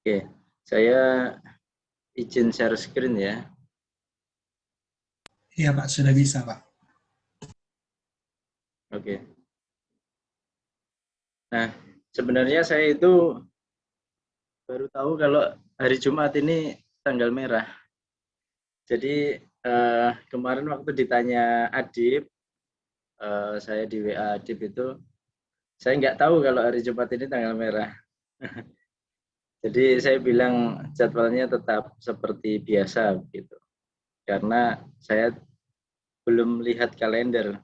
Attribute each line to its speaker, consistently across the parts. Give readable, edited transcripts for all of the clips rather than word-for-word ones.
Speaker 1: Oke, saya izin share screen ya.
Speaker 2: Iya Pak, sudah bisa Pak.
Speaker 1: Oke. Nah, sebenarnya saya itu baru tahu kalau hari Jumat ini tanggal merah. Jadi kemarin waktu ditanya Adib, saya di WA Adib itu, saya nggak tahu kalau hari Jumat ini tanggal merah. Jadi saya bilang jadwalnya tetap seperti biasa gitu. Karena saya belum lihat kalender.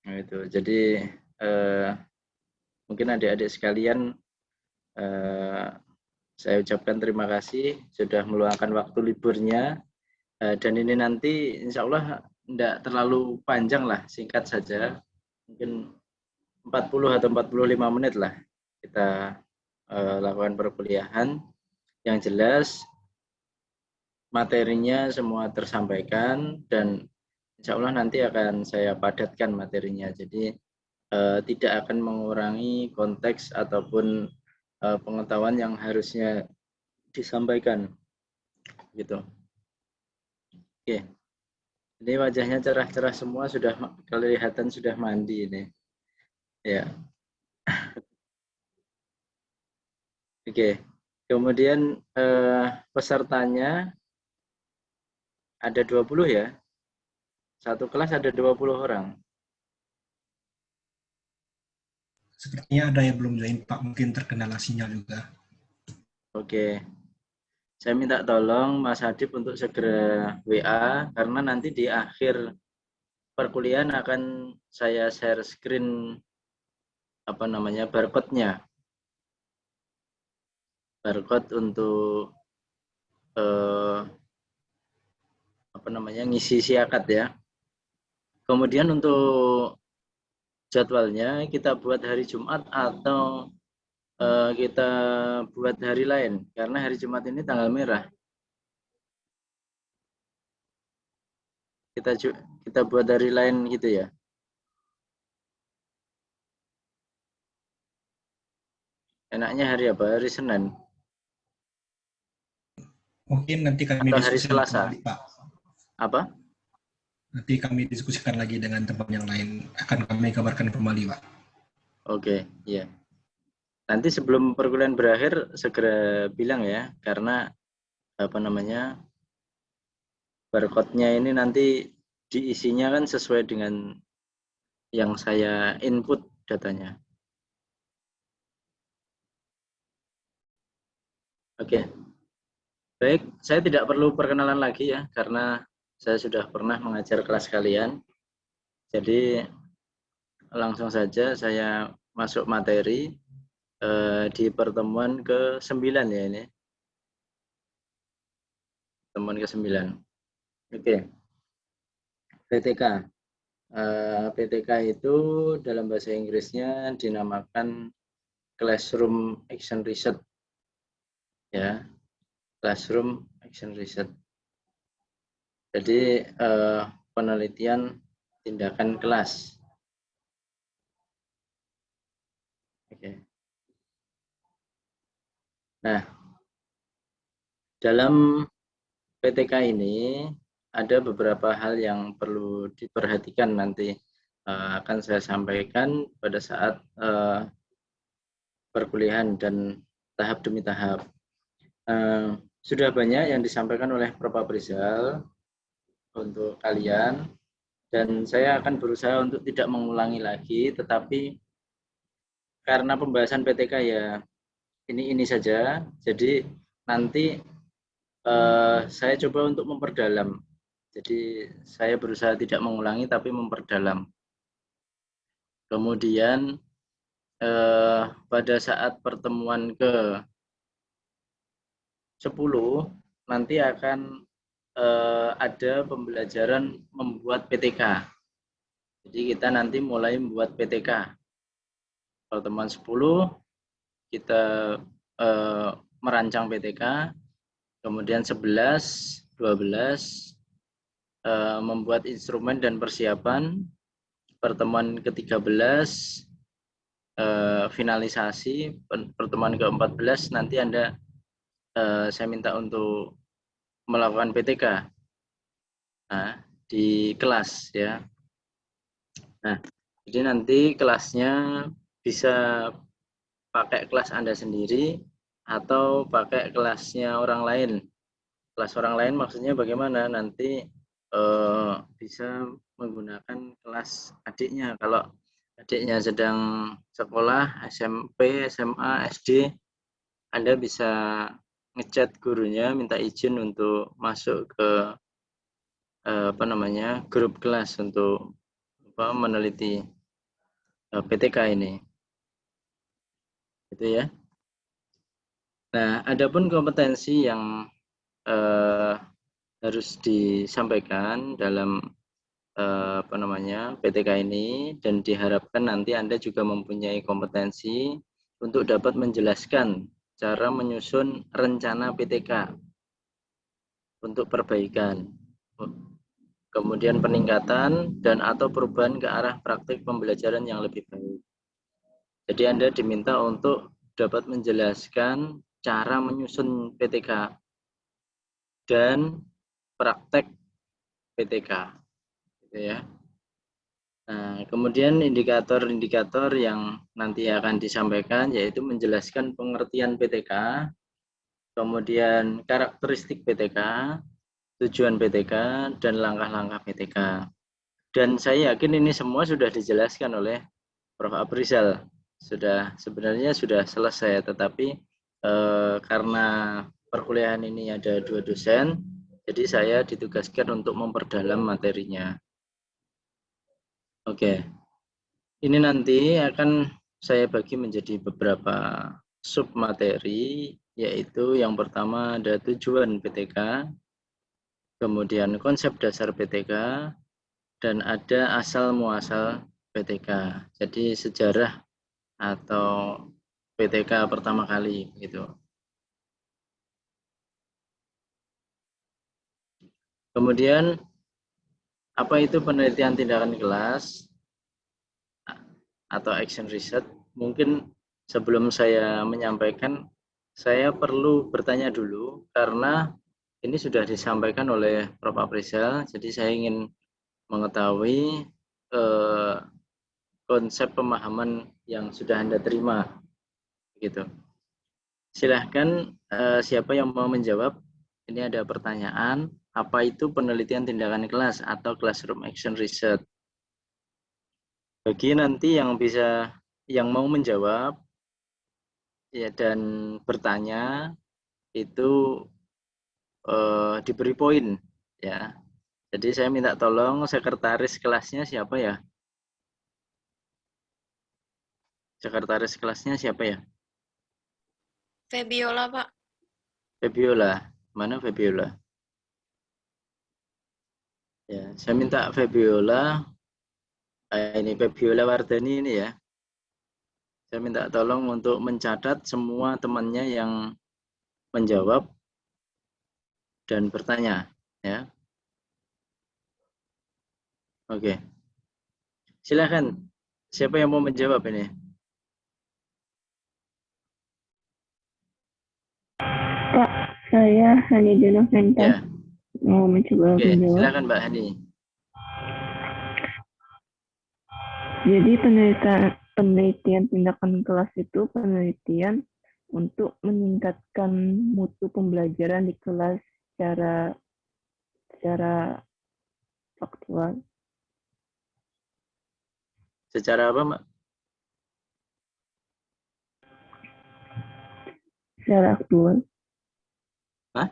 Speaker 1: Nah, itu. Jadi mungkin adik-adik sekalian, saya ucapkan terima kasih sudah meluangkan waktu liburnya, dan ini nanti insya Allah tidak terlalu panjang lah, singkat saja, mungkin 40 atau 45 menit lah kita lakukan perkuliahan. Yang jelas materinya semua tersampaikan dan insya Allah nanti akan saya padatkan materinya. Jadi tidak akan mengurangi konteks ataupun pengetahuan yang harusnya disampaikan gitu. Oke, ini wajahnya cerah-cerah semua, sudah kelihatan sudah mandi ini ya. Oke, kemudian pesertanya ada 20 ya, satu kelas ada 20 orang.
Speaker 2: Sepertinya ada yang belum join Pak, mungkin terkendala sinyal juga.
Speaker 1: Oke, saya minta tolong Mas Adib untuk segera WA karena nanti di akhir perkuliahan akan saya share screen barcode-nya. Barcode untuk ngisi siakat ya. Kemudian untuk jadwalnya kita buat hari Jumat atau kita buat hari lain karena hari Jumat ini tanggal merah. Kita buat hari lain gitu ya. Enaknya hari apa? Hari Senin
Speaker 2: Mungkin nanti kami
Speaker 1: atau hari
Speaker 2: diskusikan
Speaker 1: Selasa?
Speaker 2: kembali Pak.
Speaker 1: Apa?
Speaker 2: Nanti kami diskusikan lagi dengan teman yang lain, akan kami kabarkan kembali Pak.
Speaker 1: Oke, iya. Nanti sebelum perkuliahan berakhir segera bilang ya, karena barcode-nya ini nanti diisinya kan sesuai dengan yang saya input datanya. Oke, baik, saya tidak perlu perkenalan lagi ya, karena saya sudah pernah mengajar kelas kalian. Jadi langsung saja saya masuk materi di pertemuan ke-9 ya ini. Pertemuan ke-9. Oke, PTK. PTK itu dalam bahasa Inggrisnya dinamakan Classroom Action Research. Ya, Classroom Action Research. Jadi penelitian tindakan kelas. Oke. Nah, dalam PTK ini ada beberapa hal yang perlu diperhatikan nanti akan saya sampaikan pada saat perkuliahan dan tahap demi tahap. Sudah banyak yang disampaikan oleh Prof. Aprizal untuk kalian dan saya akan berusaha untuk tidak mengulangi lagi, tetapi karena pembahasan PTK ya ini saja, jadi nanti saya coba untuk memperdalam. Jadi saya berusaha tidak mengulangi tapi memperdalam. Kemudian pada saat pertemuan ke-10 nanti akan ada pembelajaran membuat PTK. Jadi kita nanti mulai membuat PTK. Pertemuan 10 kita merancang PTK, kemudian 11, 12 membuat instrumen dan persiapan. Pertemuan ke-13 finalisasi pertemuan ke-14 nanti Anda saya minta untuk melakukan PTK di kelas ya. Nah, jadi nanti kelasnya bisa pakai kelas Anda sendiri atau pakai kelasnya orang lain. Kelas orang lain maksudnya bagaimana? Nanti bisa menggunakan kelas adiknya. Kalau adiknya sedang sekolah SMP, SMA, SD, Anda bisa ngechat gurunya minta izin untuk masuk ke grup kelas untuk meneliti PTK ini. Gitu ya. Nah, adapun kompetensi yang harus disampaikan dalam PTK ini dan diharapkan nanti Anda juga mempunyai kompetensi untuk dapat menjelaskan cara menyusun rencana PTK untuk perbaikan, kemudian peningkatan dan atau perubahan ke arah praktik pembelajaran yang lebih baik. Jadi Anda diminta untuk dapat menjelaskan cara menyusun PTK dan praktek PTK, gitu ya. Nah, kemudian indikator-indikator yang nanti akan disampaikan yaitu menjelaskan pengertian PTK, kemudian karakteristik PTK, tujuan PTK, dan langkah-langkah PTK. Dan saya yakin ini semua sudah dijelaskan oleh Prof. Aprizal. Sebenarnya sudah selesai, tetapi karena perkuliahan ini ada 2 dosen, jadi saya ditugaskan untuk memperdalam materinya. Oke, ini nanti akan saya bagi menjadi beberapa sub materi, yaitu yang pertama ada tujuan PTK, kemudian konsep dasar PTK, dan ada asal muasal PTK. Jadi sejarah atau PTK pertama kali gitu. Kemudian apa itu penelitian tindakan kelas atau action research? Mungkin sebelum saya menyampaikan, saya perlu bertanya dulu karena ini sudah disampaikan oleh Prof. Aprizal, jadi saya ingin mengetahui konsep pemahaman yang sudah Anda terima. Gitu. Silahkan siapa yang mau menjawab? Ini ada pertanyaan, apa itu penelitian tindakan kelas atau classroom action research? Bagi nanti yang mau menjawab ya dan bertanya itu diberi poin ya. Jadi saya minta tolong sekretaris kelasnya siapa ya? Sekretaris kelasnya siapa ya?
Speaker 3: Febiola, Pak.
Speaker 1: Febiola. Mana Febiola? Ya, saya minta Febiola. Ini Febiola Wardani ini ya. Saya minta tolong untuk mencatat semua temannya yang menjawab dan bertanya ya. Oke. Silakan. Siapa yang mau menjawab ini?
Speaker 4: Pak, saya Hani Noventa
Speaker 1: Ya.
Speaker 4: mau mencoba
Speaker 1: Oke,
Speaker 4: menjawab.
Speaker 1: silakan Mbak Hani.
Speaker 4: Jadi penelitian tindakan kelas itu penelitian untuk meningkatkan mutu pembelajaran di kelas secara faktual.
Speaker 1: Secara apa, Mbak?
Speaker 4: Secara aktual.
Speaker 1: Hah?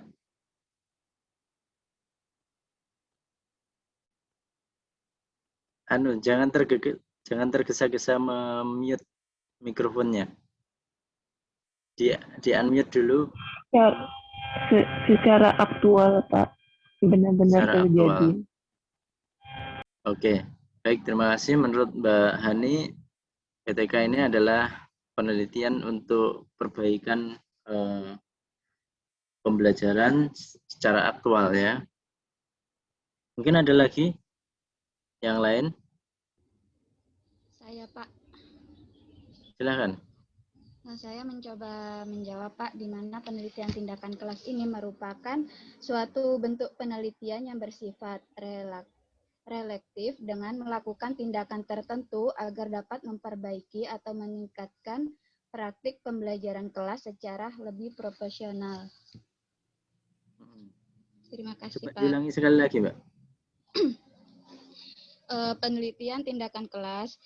Speaker 1: Jangan tergesa-gesa mute mikrofonnya. Di unmute dulu.
Speaker 4: Secara aktual, Pak. Benar-benar terjadi.
Speaker 1: Oke, baik, terima kasih. Menurut Mbak Hani, PTK ini adalah penelitian untuk perbaikan pembelajaran secara aktual ya. Mungkin ada lagi yang lain?
Speaker 3: Saya, Pak.
Speaker 1: Silakan.
Speaker 3: Nah, saya mencoba menjawab, Pak, di mana penelitian tindakan kelas ini merupakan suatu bentuk penelitian yang bersifat relektif dengan melakukan tindakan tertentu agar dapat memperbaiki atau meningkatkan praktik pembelajaran kelas secara lebih profesional. Terima kasih,
Speaker 1: Coba
Speaker 3: Pak.
Speaker 1: diulangi sekali lagi, Mbak.
Speaker 3: Penelitian tindakan kelas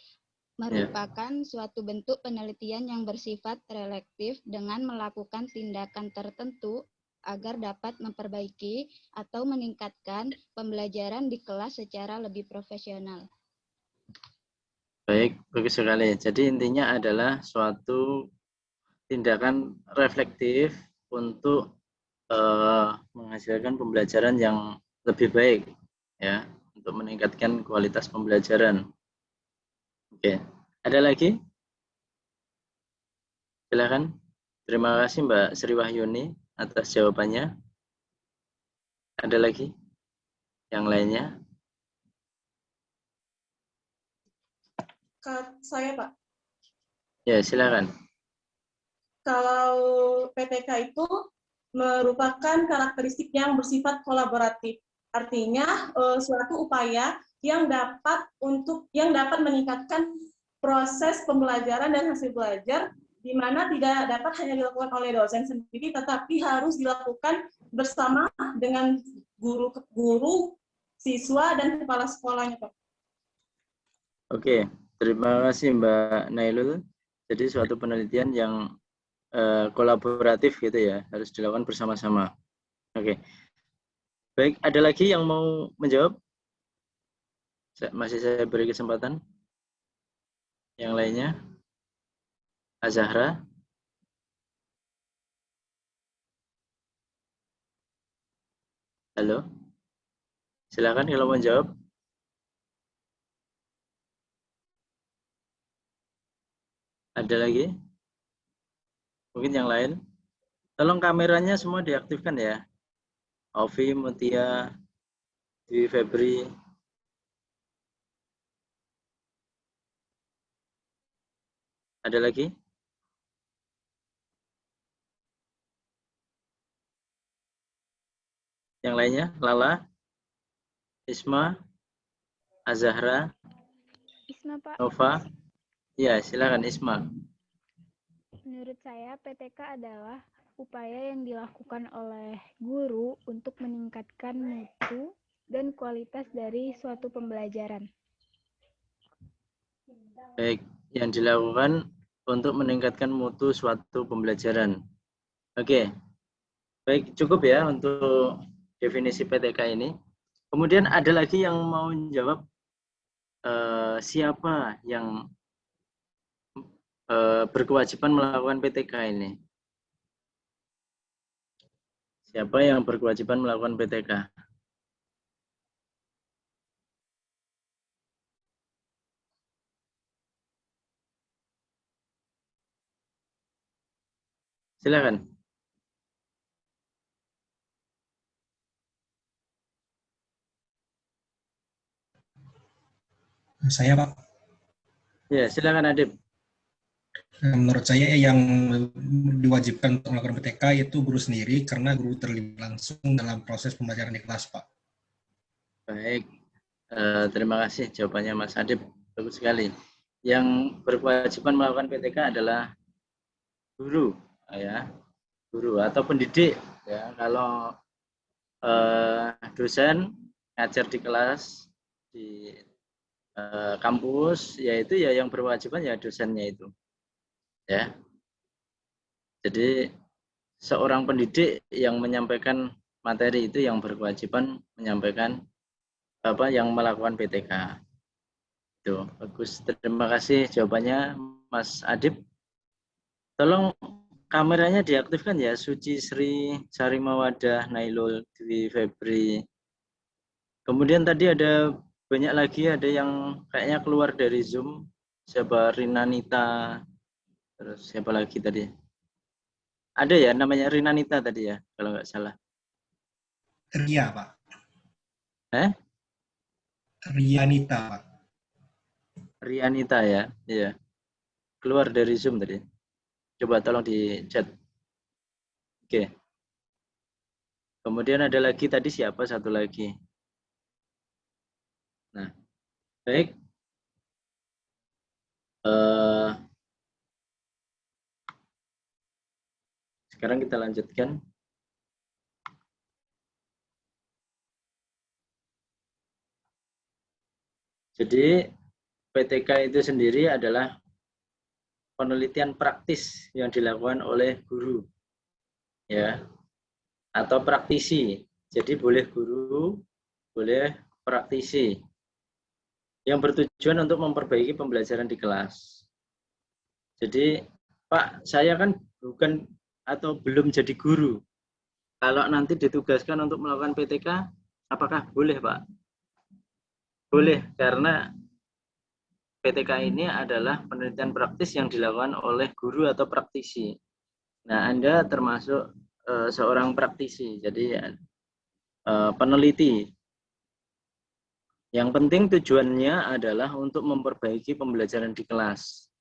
Speaker 3: merupakan suatu bentuk penelitian yang bersifat relektif dengan melakukan tindakan tertentu agar dapat memperbaiki atau meningkatkan pembelajaran di kelas secara lebih profesional.
Speaker 1: Baik, bagus sekali. Jadi intinya adalah suatu tindakan reflektif untuk menghasilkan pembelajaran yang lebih baik, ya, untuk meningkatkan kualitas pembelajaran. Oke, ada lagi? Silakan. Terima kasih Mbak Sri Wahyuni atas jawabannya. Ada lagi? Yang lainnya?
Speaker 5: Saya, Pak.
Speaker 1: Ya, silakan.
Speaker 5: Kalau PTK itu merupakan karakteristik yang bersifat kolaboratif. Artinya suatu upaya yang dapat meningkatkan proses pembelajaran dan hasil belajar, di mana tidak dapat hanya dilakukan oleh dosen sendiri, tetapi harus dilakukan bersama dengan guru, siswa, dan kepala sekolahnya, Pak.
Speaker 1: Oke, terima kasih Mbak Nailul. Jadi suatu penelitian yang kolaboratif gitu ya, harus dilakukan bersama-sama. Oke. Baik, ada lagi yang mau menjawab? Masih saya beri kesempatan. Yang lainnya? Azahra? Halo? Silakan kalau mau jawab. Ada lagi? Mungkin yang lain? Tolong kameranya semua diaktifkan ya. Ovi, Mutia, Dwi Febri. Ada lagi? Yang lainnya? Lala, Isma, Azahra,
Speaker 6: Isma, Pak.
Speaker 1: Nova. Ya, silakan Isma.
Speaker 6: Menurut saya, PTK adalah upaya yang dilakukan oleh guru untuk meningkatkan mutu dan kualitas dari suatu pembelajaran.
Speaker 1: Baik, yang dilakukan untuk meningkatkan mutu suatu pembelajaran. Oke, baik, cukup ya untuk definisi PTK ini. Kemudian ada lagi yang mau menjawab, siapa yang berkewajiban melakukan PTK ini? Siapa yang berkewajiban melakukan PTK? Silakan.
Speaker 2: Saya, Pak.
Speaker 1: Ya, silakan Adib.
Speaker 2: Menurut saya yang diwajibkan untuk melakukan PTK itu guru sendiri karena guru terlibat langsung dalam proses pembelajaran di kelas, Pak.
Speaker 1: Baik, terima kasih jawabannya Mas Adib. Bagus sekali. Yang berkewajiban melakukan PTK adalah guru, ya, guru atau pendidik. Ya, kalau dosen ngajar di kelas di kampus, yaitu ya yang berkewajiban ya dosennya itu. Ya, jadi seorang pendidik yang menyampaikan materi itu yang berkewajiban menyampaikan yang melakukan PTK. Itu bagus. Terima kasih jawabannya Mas Adib. Tolong kameranya diaktifkan ya, Suci Sri, Sarimawadah, Nailul, Dwi Febri. Kemudian tadi ada banyak lagi, ada yang kayaknya keluar dari Zoom. Siapa? Rinanita. Terus siapa lagi tadi? Ada ya namanya Rinanita tadi ya, kalau nggak salah.
Speaker 2: Ria, Pak. Rianita, Pak.
Speaker 1: Rianita ya, iya. keluar dari Zoom tadi. Coba tolong di chat. Oke. Kemudian ada lagi tadi siapa satu lagi? Nah, baik. Sekarang kita lanjutkan. Jadi PTK itu sendiri adalah penelitian praktis yang dilakukan oleh guru, ya, atau praktisi. Jadi boleh guru, boleh praktisi, yang bertujuan untuk memperbaiki pembelajaran di kelas. Jadi, Pak, saya kan bukan atau belum jadi guru. Kalau nanti ditugaskan untuk melakukan PTK, apakah boleh, Pak? Boleh, karena PTK ini adalah penelitian praktis yang dilakukan oleh guru atau praktisi. Nah, Anda termasuk seorang praktisi, jadi peneliti. Yang penting tujuannya adalah untuk memperbaiki pembelajaran di kelas.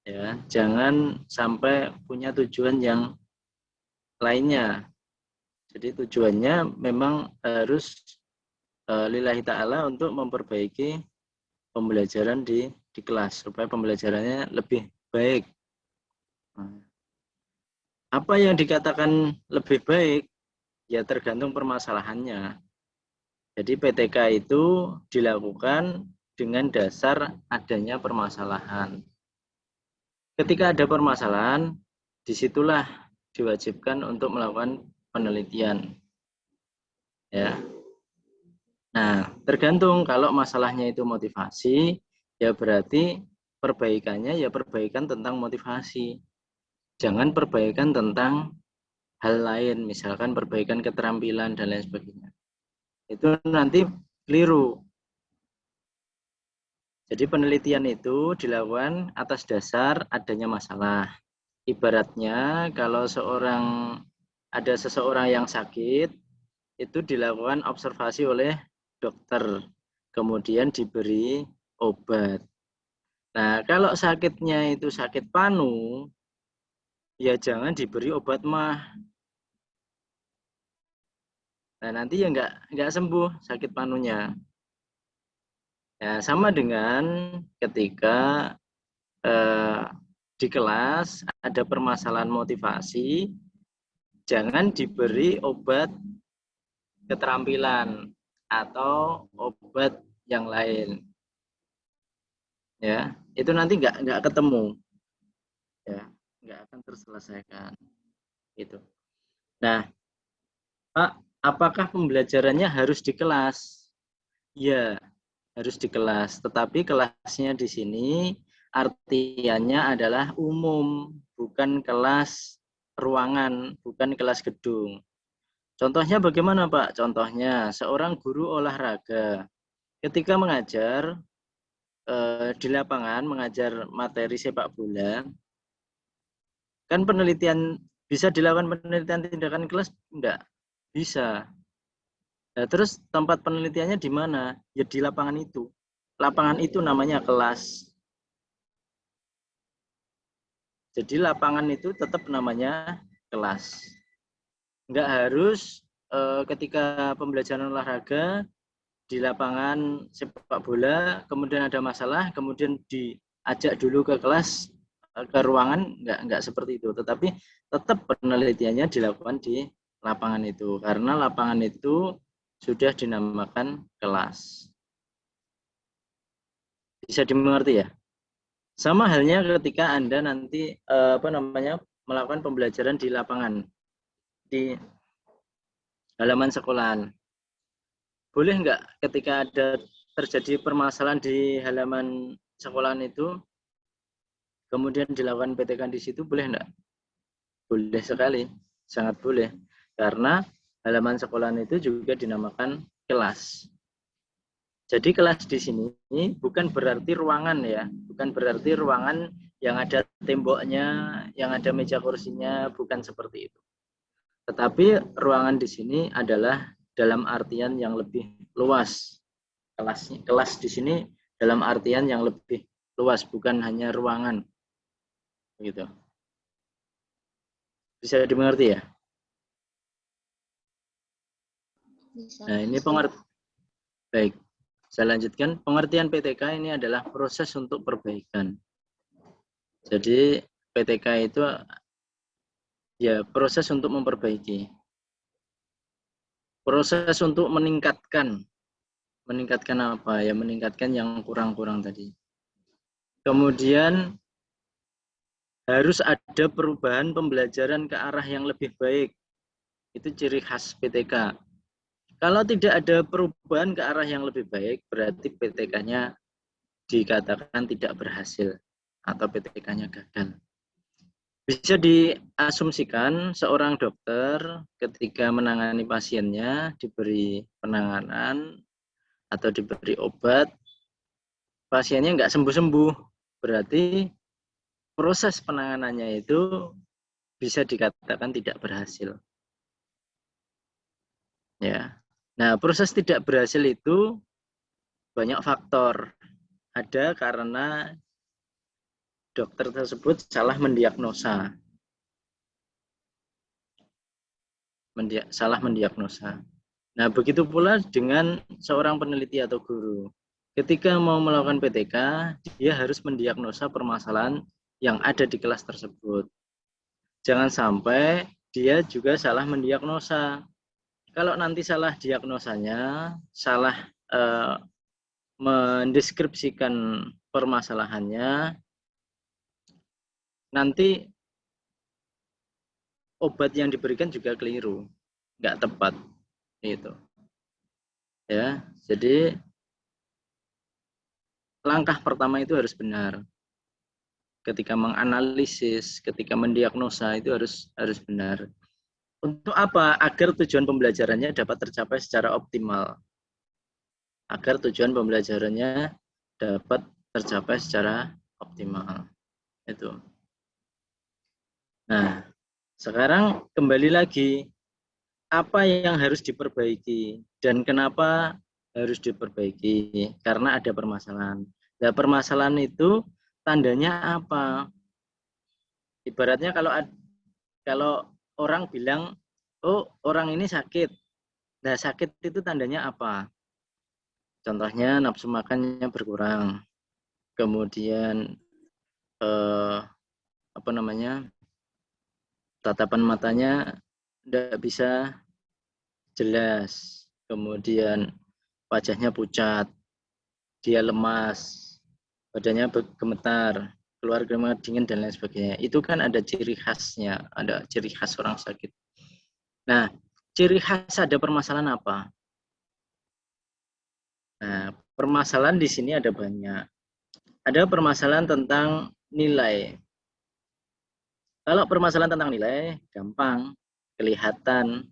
Speaker 1: Ya, jangan sampai punya tujuan yang lainnya. Jadi tujuannya memang harus lillahi ta'ala untuk memperbaiki pembelajaran di kelas supaya pembelajarannya lebih baik. Apa yang dikatakan lebih baik ya tergantung permasalahannya. Jadi PTK itu dilakukan dengan dasar adanya permasalahan. Ketika ada permasalahan, disitulah diwajibkan untuk melakukan penelitian. Ya. Nah, tergantung kalau masalahnya itu motivasi, ya berarti perbaikannya ya perbaikan tentang motivasi. Jangan perbaikan tentang hal lain, misalkan perbaikan keterampilan dan lain sebagainya. Itu nanti keliru. Jadi penelitian itu dilakukan atas dasar adanya masalah. Ibaratnya kalau ada seseorang yang sakit, itu dilakukan observasi oleh dokter, kemudian diberi obat. Nah, kalau sakitnya itu sakit panu, ya jangan diberi obat mah. Nah, nanti ya nggak sembuh sakit panunya. Ya, sama dengan ketika di kelas ada permasalahan motivasi, jangan diberi obat keterampilan atau obat yang lain. Ya, itu nanti nggak ketemu. Ya, nggak akan terselesaikan. Gitu. Nah, Pak, apakah pembelajarannya harus di kelas? Ya, harus di kelas. Tetapi kelasnya di sini artiannya adalah umum, bukan kelas ruangan, bukan kelas gedung. Contohnya bagaimana, Pak? Contohnya seorang guru olahraga ketika mengajar di lapangan, mengajar materi sepak bola, kan penelitian bisa dilakukan penelitian tindakan kelas? Enggak, bisa. Nah, terus tempat penelitiannya di mana? Ya di lapangan itu. Lapangan itu namanya kelas. Jadi lapangan itu tetap namanya kelas. Enggak harus ketika pembelajaran olahraga di lapangan sepak bola, kemudian ada masalah, kemudian diajak dulu ke kelas, ke ruangan, enggak seperti itu. Tetapi tetap penelitiannya dilakukan di lapangan itu, karena lapangan itu sudah dinamakan kelas. Bisa dimengerti ya? Sama halnya ketika Anda nanti melakukan pembelajaran di lapangan, di halaman sekolahan. Boleh enggak ketika ada terjadi permasalahan di halaman sekolahan itu, kemudian dilakukan PTK di situ, boleh enggak? Boleh sekali, sangat boleh. Karena halaman sekolahan itu juga dinamakan kelas. Jadi kelas di sini bukan berarti ruangan ya, bukan berarti ruangan yang ada temboknya, yang ada meja kursinya, bukan seperti itu. Tetapi ruangan di sini adalah dalam artian yang lebih luas. Kelas di sini dalam artian yang lebih luas, bukan hanya ruangan. Begitu. Bisa dimengerti ya?
Speaker 3: Bisa.
Speaker 1: Nah, ini pengertian. Baik, saya lanjutkan. Pengertian PTK ini adalah proses untuk perbaikan. Jadi PTK itu ya proses untuk memperbaiki. Proses untuk meningkatkan. Meningkatkan apa? Ya meningkatkan yang kurang-kurang tadi. Kemudian harus ada perubahan pembelajaran ke arah yang lebih baik. Itu ciri khas PTK. Kalau tidak ada perubahan ke arah yang lebih baik, berarti PTK-nya dikatakan tidak berhasil atau PTK-nya gagal. Bisa diasumsikan seorang dokter ketika menangani pasiennya diberi penanganan atau diberi obat, pasiennya nggak sembuh-sembuh, berarti proses penanganannya itu bisa dikatakan tidak berhasil. Ya. Nah, proses tidak berhasil itu banyak faktor. Ada karena dokter tersebut salah mendiagnosa. Salah mendiagnosa. Nah, begitu pula dengan seorang peneliti atau guru. Ketika mau melakukan PTK, dia harus mendiagnosa permasalahan yang ada di kelas tersebut. Jangan sampai dia juga salah mendiagnosa. Kalau nanti salah diagnosanya, salah mendeskripsikan permasalahannya, nanti obat yang diberikan juga keliru, nggak tepat, itu. Ya, jadi langkah pertama itu harus benar. Ketika menganalisis, ketika mendiagnosa itu harus benar. Untuk apa? Agar tujuan pembelajarannya dapat tercapai secara optimal. Agar tujuan pembelajarannya dapat tercapai secara optimal. Itu. Nah, sekarang kembali lagi, apa yang harus diperbaiki dan kenapa harus diperbaiki? Karena ada permasalahan. Nah, permasalahan itu tandanya apa? Ibaratnya kalau orang bilang, oh orang ini sakit. Nah, sakit itu tandanya apa? Contohnya nafsu makannya berkurang. Kemudian tatapan matanya tidak bisa jelas, kemudian wajahnya pucat, dia lemas, badannya gemetar, keluar keringat dingin dan lain sebagainya. Itu kan ada ciri khasnya, ada ciri khas orang sakit. Nah, ciri khas ada permasalahan apa? Nah, permasalahan di sini ada banyak. Ada permasalahan tentang nilai. Kalau permasalahan tentang nilai, gampang, kelihatan.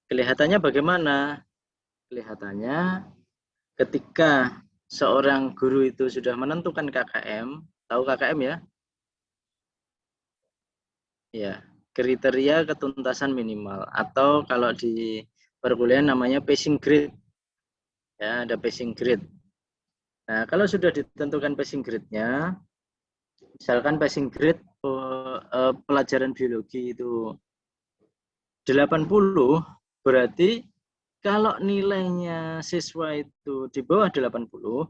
Speaker 1: Kelihatannya bagaimana? Kelihatannya ketika seorang guru itu sudah menentukan KKM, tahu KKM ya? Ya, kriteria ketuntasan minimal, atau kalau di perkuliahan namanya passing grade. Ya, ada passing grade. Nah, kalau sudah ditentukan passing grade-nya, misalkan passing grade pelajaran biologi itu 80, berarti kalau nilainya siswa itu di bawah 80,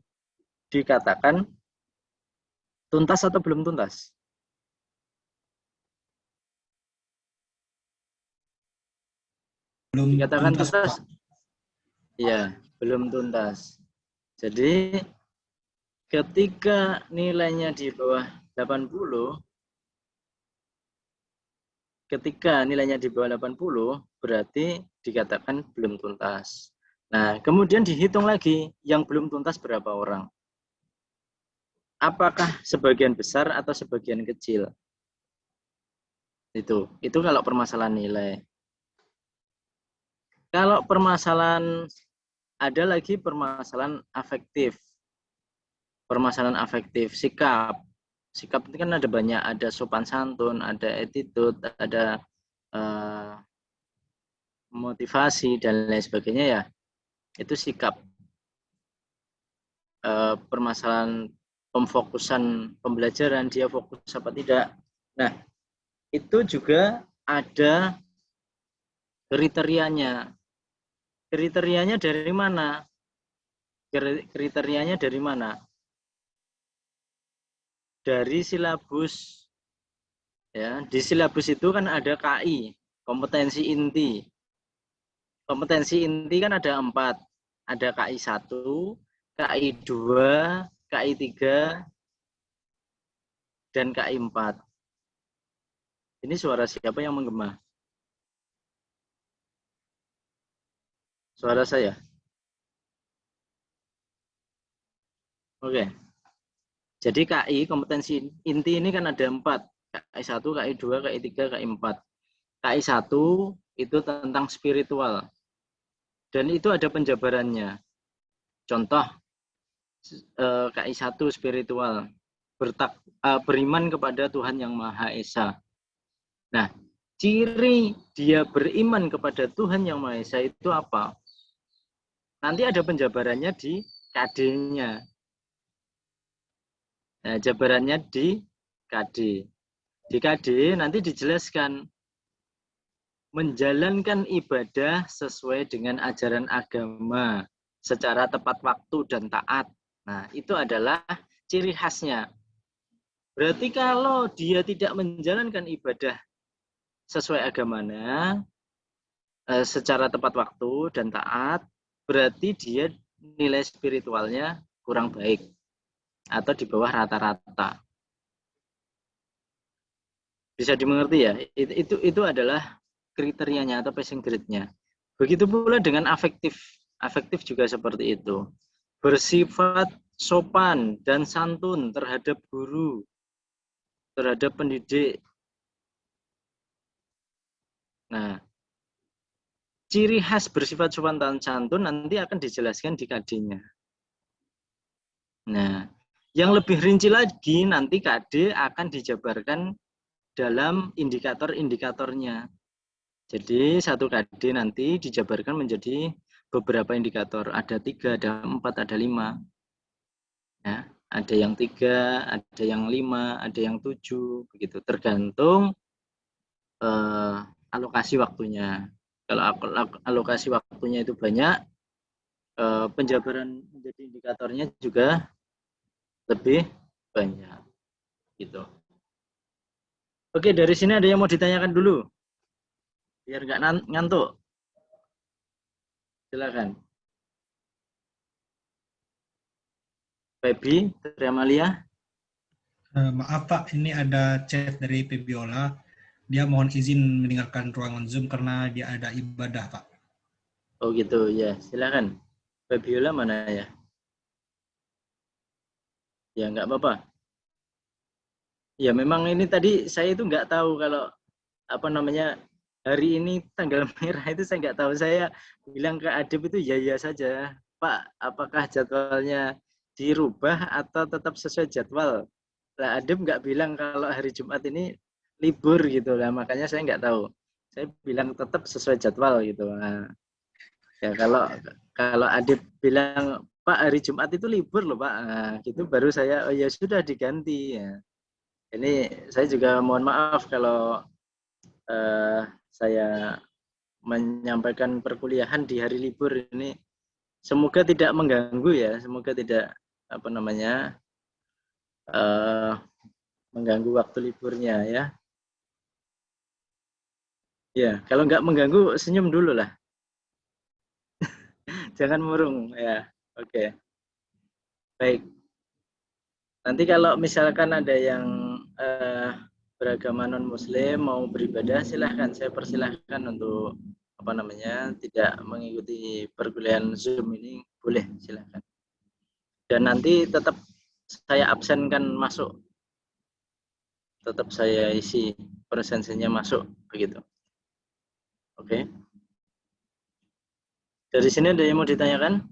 Speaker 1: dikatakan tuntas atau belum tuntas?
Speaker 2: Belum
Speaker 1: Dikatakan
Speaker 2: tuntas.
Speaker 1: Ya, belum tuntas. Jadi ketika nilainya di bawah 80, berarti dikatakan belum tuntas. Nah, kemudian dihitung lagi yang belum tuntas berapa orang. Apakah sebagian besar atau sebagian kecil? Itu kalau permasalahan nilai. Kalau permasalahan, ada lagi permasalahan afektif. Permasalahan afektif, sikap. Sikap itu kan ada banyak, ada sopan santun, ada attitude, ada motivasi dan lain sebagainya ya. Itu sikap. Permasalahan pemfokusan pembelajaran, dia fokus apa tidak. Nah, itu juga ada kriterianya. Kriterianya dari mana? Kriterianya dari mana? Dari silabus. Ya, di silabus itu kan ada KI, kompetensi inti. Kompetensi inti kan ada 4. Ada KI 1, KI 2, KI 3, dan KI 4. Ini suara siapa yang menggema? Suara saya? Oke. Jadi KI, kompetensi inti ini kan ada 4. KI 1, KI 2, KI 3, KI 4. KI 1 itu tentang spiritual. Dan itu ada penjabarannya. Contoh, KI 1 spiritual. Beriman kepada Tuhan Yang Maha Esa. Nah, ciri dia beriman kepada Tuhan Yang Maha Esa itu apa? Nanti ada penjabarannya di KD-nya. Nah, jabarannya di KD. Di KD nanti dijelaskan menjalankan ibadah sesuai dengan ajaran agama secara tepat waktu dan taat. Nah, itu adalah ciri khasnya. Berarti kalau dia tidak menjalankan ibadah sesuai agamanya secara tepat waktu dan taat, berarti dia nilai spiritualnya kurang baik atau di bawah rata-rata. Bisa dimengerti ya? Itu adalah kriterianya atau passing grade-nya. Begitu pula dengan afektif. Afektif juga seperti itu. Bersifat sopan dan santun terhadap guru, terhadap pendidik. Nah, ciri khas bersifat sopan dan santun nanti akan dijelaskan di KD-nya. Nah, yang lebih rinci lagi nanti KD akan dijabarkan dalam indikator-indikatornya. Jadi satu KD nanti dijabarkan menjadi beberapa indikator. Ada 3, ada 4, ada 5. Ya, ada yang 3, ada yang 5, ada yang 7, begitu. Tergantung alokasi waktunya. Kalau alokasi waktunya itu banyak, penjabaran menjadi indikatornya juga lebih banyak. Gitu. Oke, dari sini ada yang mau ditanyakan dulu? Biar nggak ngantuk. Silakan. Febi, Triamalia.
Speaker 2: Maaf Pak, ini ada chat dari Febiola. Dia mohon izin meninggalkan ruangan Zoom karena dia ada ibadah, Pak.
Speaker 1: Oh gitu, ya. Silakan. Febiola mana ya? Ya, nggak apa-apa. Ya, memang ini tadi saya itu nggak tahu kalau hari ini tanggal merah itu saya nggak tahu. Saya bilang ke Adib itu ya saja. Pak, apakah jadwalnya dirubah atau tetap sesuai jadwal? Nah, Adib nggak bilang kalau hari Jumat ini libur gitu lah, makanya saya nggak tahu. Saya bilang tetap sesuai jadwal gitu. Nah, ya kalau Adib bilang Pak hari Jumat itu libur loh Pak, nah, gitu baru saya oh ya sudah diganti ya. Ini saya juga mohon maaf kalau saya menyampaikan perkuliahan di hari libur ini. Semoga tidak mengganggu ya, semoga tidak mengganggu waktu liburnya ya. Ya, kalau nggak mengganggu senyum dulu lah. Jangan murung ya. Oke. Baik. Nanti kalau misalkan ada yang beragama non muslim mau beribadah, silahkan, saya persilahkan untuk tidak mengikuti perkuliahan Zoom ini, boleh, silahkan. Dan nanti tetap saya absenkan masuk, tetap saya isi presensinya masuk, begitu. Oke. Dari sini ada yang mau ditanyakan?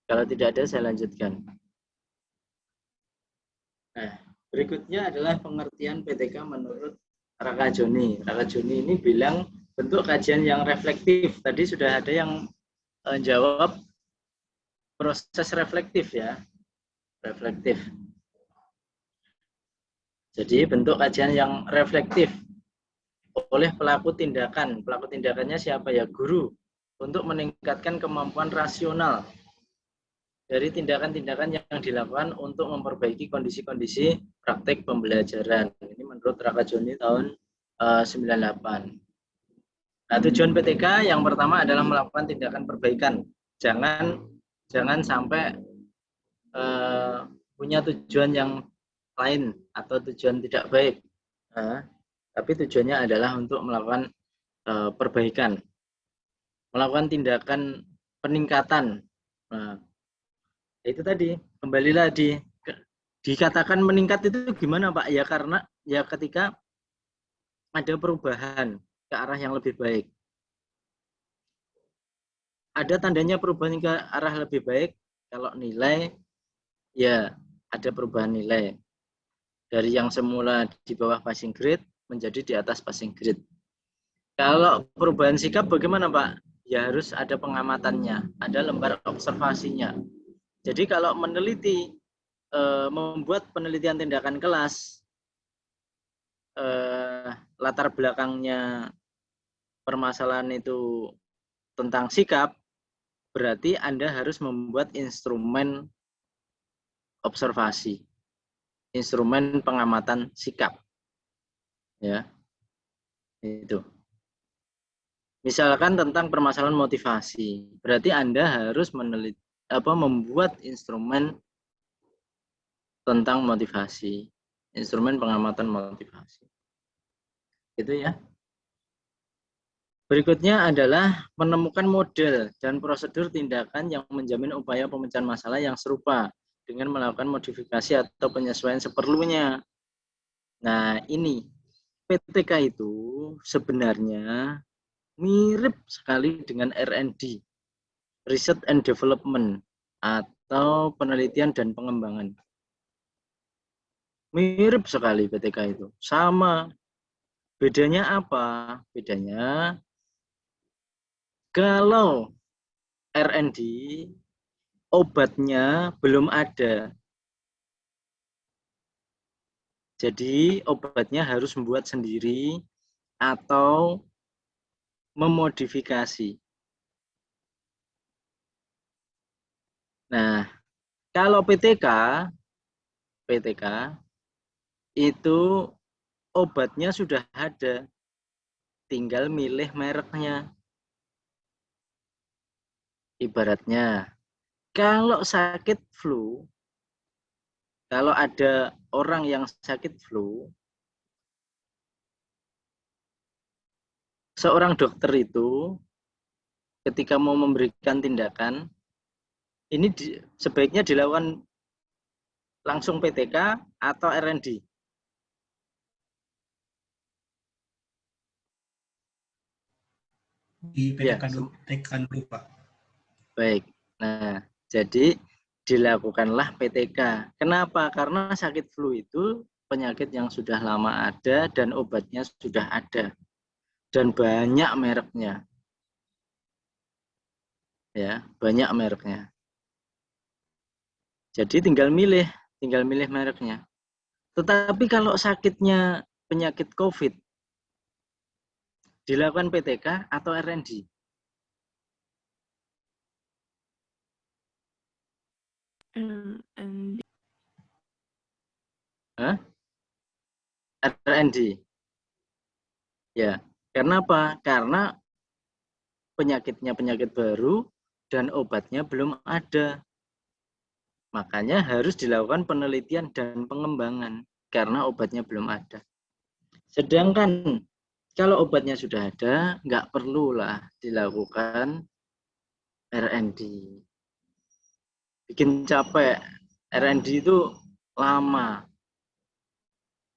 Speaker 1: Kalau tidak ada, saya lanjutkan. Nah, berikutnya adalah pengertian PTK menurut Raka Joni. Raka Joni ini bilang bentuk kajian yang reflektif. Tadi sudah ada yang jawab proses reflektif ya. reflektif. Jadi bentuk kajian yang reflektif oleh pelaku tindakan. Pelaku tindakannya siapa ya? Guru. Untuk meningkatkan kemampuan rasional dari tindakan-tindakan yang dilakukan untuk memperbaiki kondisi-kondisi praktek pembelajaran. Ini menurut Rakajoni tahun 98. Nah, tujuan PTK yang pertama adalah melakukan tindakan perbaikan. Jangan sampai punya tujuan yang lain atau tujuan tidak baik. Nah, tapi tujuannya adalah untuk melakukan perbaikan, melakukan tindakan peningkatan. Nah, itu tadi kembali lagi dikatakan meningkat itu gimana Pak? Ya karena ya ketika ada perubahan ke arah yang lebih baik. Ada tandanya perubahan ke arah lebih baik kalau nilai ya ada perubahan nilai dari yang semula di bawah passing grade menjadi di atas passing grade. Kalau perubahan sikap bagaimana Pak? Ya harus ada pengamatannya, ada lembar observasinya. Jadi kalau meneliti, membuat penelitian tindakan kelas, latar belakangnya permasalahan itu tentang sikap, berarti Anda harus membuat instrumen observasi, instrumen pengamatan sikap. Ya, itu. Misalkan tentang permasalahan motivasi, berarti Anda harus membuat instrumen tentang motivasi, instrumen pengamatan motivasi. Itu ya. Berikutnya adalah menemukan model dan prosedur tindakan yang menjamin upaya pemecahan masalah yang serupa dengan melakukan modifikasi atau penyesuaian seperlunya. Nah, ini PTK itu sebenarnya mirip sekali dengan R&D, Research and Development, atau penelitian dan pengembangan. Mirip sekali PTK itu, sama. Bedanya apa? Bedanya kalau R&D obatnya belum ada. Jadi obatnya harus membuat sendiri atau memodifikasi. Nah, kalau PTK itu obatnya sudah ada, tinggal milih mereknya. Ibaratnya, kalau sakit flu, kalau ada orang yang sakit flu, seorang dokter itu ketika mau memberikan tindakan, ini sebaiknya dilakukan langsung PTK atau R&D.
Speaker 2: Di PTK dulu, Pak.
Speaker 1: Baik. Nah, jadi dilakukanlah PTK. Kenapa? Karena sakit flu itu penyakit yang sudah lama ada dan obatnya sudah ada. Dan banyak mereknya. Ya, banyak mereknya. Jadi tinggal milih mereknya. Tetapi kalau sakitnya penyakit COVID, dilakukan PTK atau R&D? R&D. Ya, karena apa? Karena penyakitnya penyakit baru dan obatnya belum ada. Makanya harus dilakukan penelitian dan pengembangan karena obatnya belum ada. Sedangkan kalau obatnya sudah ada, nggak perlulah dilakukan R&D. Bikin capek. R&D itu lama.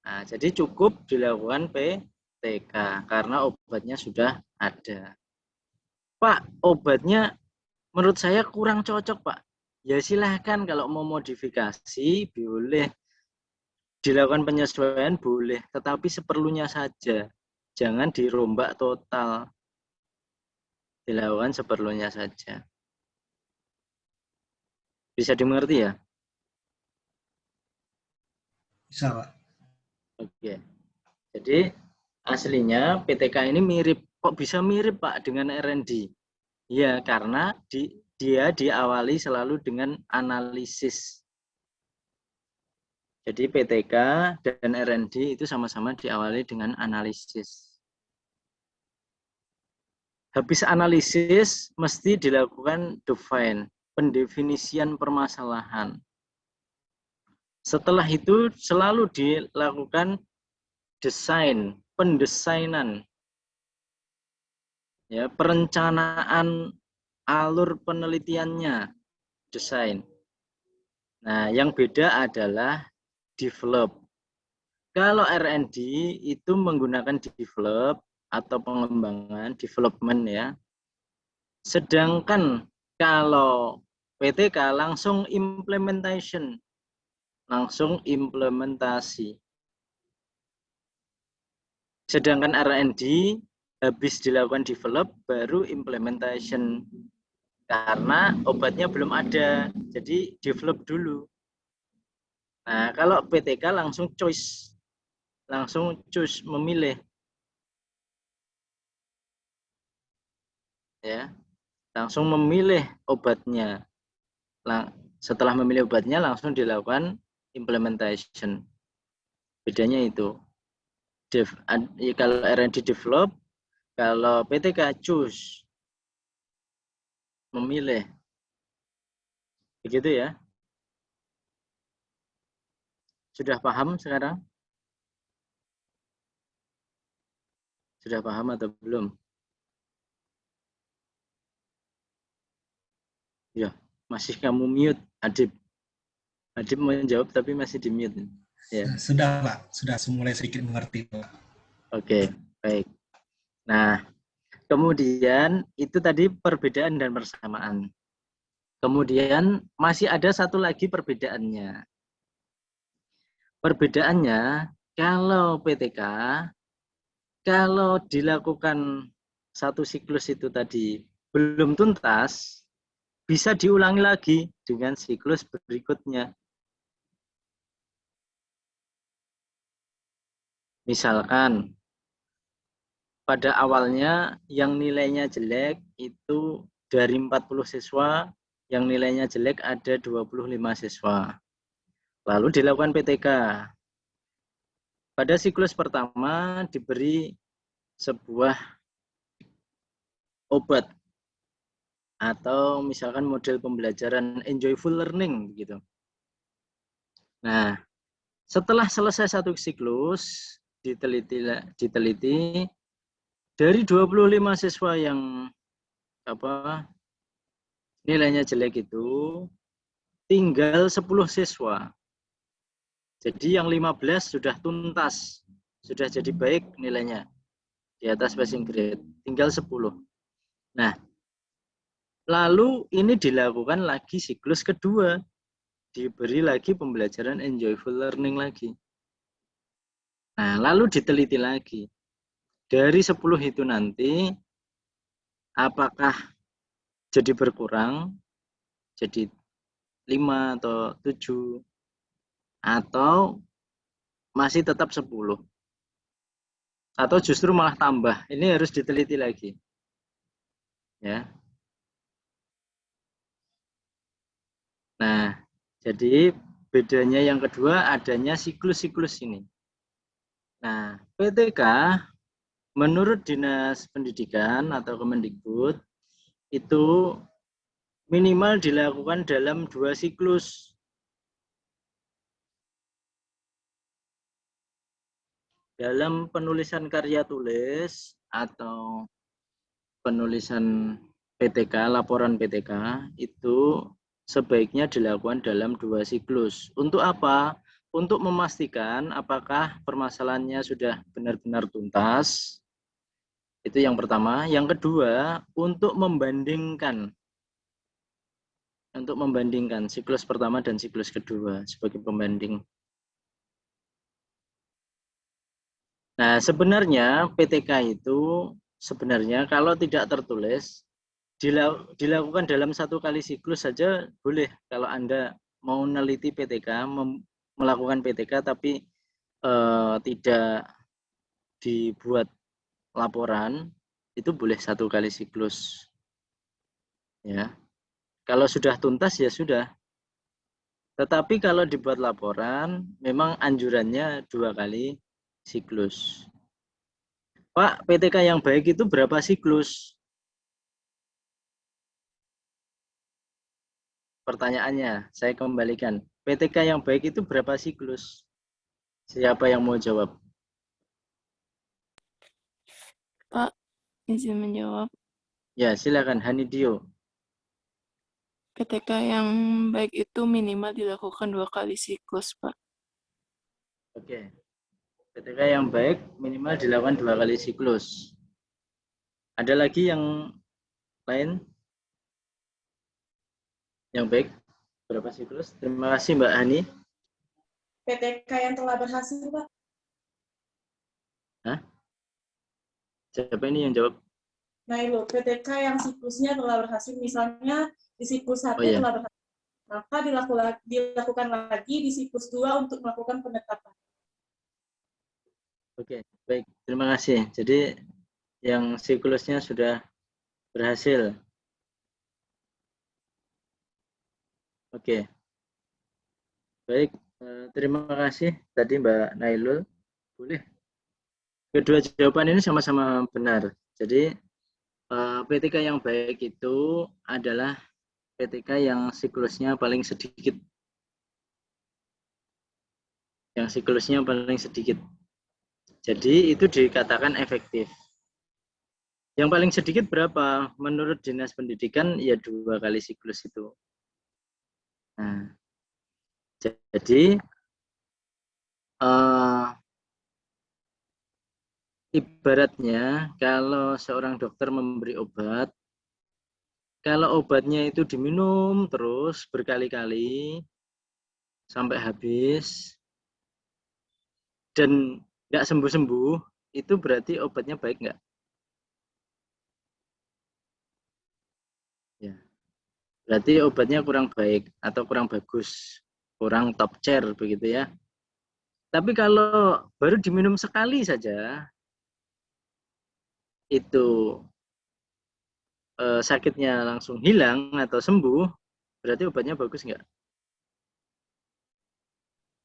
Speaker 1: Nah, jadi cukup dilakukan PTK karena obatnya sudah ada. Pak, obatnya menurut saya kurang cocok, Pak. Ya silahkan kalau mau modifikasi, boleh. Dilakukan penyesuaian, boleh. Tetapi seperlunya saja. Jangan dirombak total. Dilakukan seperlunya saja. Bisa dimengerti ya?
Speaker 2: Bisa, Pak.
Speaker 1: Oke. Jadi aslinya PTK ini mirip. Kok bisa mirip, Pak, dengan R&D? Ya, karena dia diawali selalu dengan analisis. Jadi PTK dan R&D itu sama-sama diawali dengan analisis. Habis analisis, mesti dilakukan define, pendefinisian permasalahan. Setelah itu selalu dilakukan desain, pendesainan, ya, perencanaan alur penelitiannya, desain. Nah, yang beda adalah develop. Kalau R&D itu menggunakan develop atau pengembangan, development ya. Sedangkan kalau PTK langsung implementation, langsung implementasi. Sedangkan R&D habis dilakukan develop baru implementation. Karena obatnya belum ada, jadi develop dulu. Nah, kalau PTK langsung choice, memilih. Ya, langsung memilih obatnya. Setelah memilih obatnya langsung dilakukan implementation. Bedanya itu. Kalau R&D develop, kalau PTK choose, memilih. Begitu ya. Sudah paham sekarang? Sudah paham atau belum? Ya, masih kamu mute, Adib. Adib mau jawab tapi masih di mute. Ya.
Speaker 2: Sudah, Pak. Sudah mulai sedikit mengerti, Pak.
Speaker 1: Oke, baik. Nah, kemudian itu tadi perbedaan dan persamaan. Kemudian masih ada satu lagi perbedaannya. Perbedaannya, kalau PTK, kalau dilakukan satu siklus itu tadi belum tuntas, bisa diulangi lagi dengan siklus berikutnya. Misalkan, pada awalnya yang nilainya jelek itu dari 40 siswa, yang nilainya jelek ada 25 siswa. Lalu dilakukan PTK. Pada siklus pertama diberi sebuah obat atau misalkan model pembelajaran enjoyful learning gitu. Nah, setelah selesai satu siklus diteliti dari 25 siswa yang nilainya jelek itu tinggal 10 siswa. Jadi yang 15 sudah tuntas, sudah jadi baik nilainya di atas passing grade, tinggal 10. Nah, lalu ini dilakukan lagi siklus kedua, diberi lagi pembelajaran enjoyful learning lagi. Nah, lalu diteliti lagi. Dari 10 itu nanti, apakah jadi berkurang, jadi 5 atau 7, atau masih tetap 10. Atau justru malah tambah. Ini harus diteliti lagi. Ya. Nah, jadi bedanya yang kedua adanya siklus-siklus ini. Nah, PTK menurut Dinas Pendidikan atau Kemendikbud itu minimal dilakukan dalam 2 siklus. Dalam penulisan karya tulis atau penulisan PTK, laporan PTK itu sebaiknya dilakukan dalam 2 siklus. Untuk apa? Untuk memastikan apakah permasalahannya sudah benar-benar tuntas. Itu yang pertama. Yang kedua, untuk membandingkan siklus pertama dan siklus kedua sebagai pembanding. Nah, sebenarnya PTK itu sebenarnya kalau tidak tertulis dilakukan dalam 1 kali siklus saja boleh. Kalau Anda mau meneliti PTK, melakukan PTK tapi tidak dibuat laporan, itu boleh 1 kali siklus. Ya. Kalau sudah tuntas ya sudah. Tetapi kalau dibuat laporan, memang anjurannya 2 kali siklus. Pak, PTK yang baik itu berapa siklus? Pertanyaannya, saya kembalikan. PTK yang baik itu berapa siklus? Siapa yang mau jawab?
Speaker 7: Pak, izin menjawab.
Speaker 1: Ya, silakan Hanidio.
Speaker 7: PTK yang baik itu minimal dilakukan 2 kali siklus, Pak.
Speaker 1: Oke. PTK yang baik minimal dilakukan 2 kali siklus. Ada lagi yang lain? Yang baik berapa siklus? Terima kasih Mbak Hani.
Speaker 5: PTK yang telah berhasil, Pak.
Speaker 1: Hah? Siapa ini yang jawab?
Speaker 5: Nah, itu PTK yang siklusnya telah berhasil, misalnya di siklus 1
Speaker 1: iya.
Speaker 5: telah berhasil, maka dilakukan lagi di siklus 2 untuk melakukan penetapan.
Speaker 1: Oke, baik. Terima kasih. Jadi yang siklusnya sudah berhasil. Oke. Baik, terima kasih tadi Mbak Nailul. Boleh. Kedua jawaban ini sama-sama benar. Jadi PTK yang baik itu adalah PTK yang siklusnya paling sedikit. Yang siklusnya paling sedikit. Jadi itu dikatakan efektif. Yang paling sedikit berapa? Menurut Dinas Pendidikan ya 2 kali siklus itu. Nah, jadi ibaratnya kalau seorang dokter memberi obat, kalau obatnya itu diminum terus berkali-kali sampai habis dan nggak sembuh-sembuh, itu berarti obatnya baik nggak? Ya, berarti obatnya kurang baik atau kurang bagus, kurang top chair begitu ya. Tapi kalau baru diminum sekali saja, itu sakitnya langsung hilang atau sembuh, berarti obatnya bagus nggak?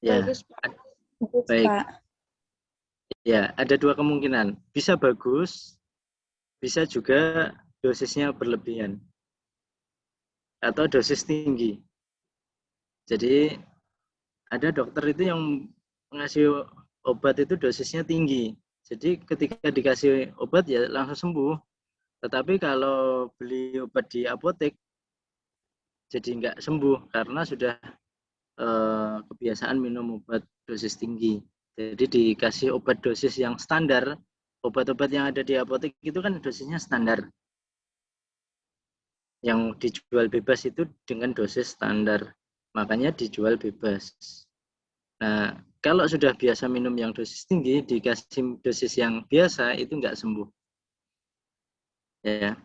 Speaker 1: Ya,
Speaker 3: Bagus, Pak.
Speaker 1: Baik. Ya, ada 2 kemungkinan. Bisa bagus, bisa juga dosisnya berlebihan atau dosis tinggi. Jadi ada dokter itu yang ngasih obat itu dosisnya tinggi. Jadi ketika dikasih obat ya langsung sembuh. Tetapi kalau beli obat di apotek jadi nggak sembuh karena sudah kebiasaan minum obat dosis tinggi. Jadi dikasih obat dosis yang standar. Obat-obat yang ada di apotek itu kan dosisnya standar. Yang dijual bebas itu dengan dosis standar. Makanya dijual bebas. Nah, kalau sudah biasa minum yang dosis tinggi, dikasih dosis yang biasa, itu nggak sembuh. Ya.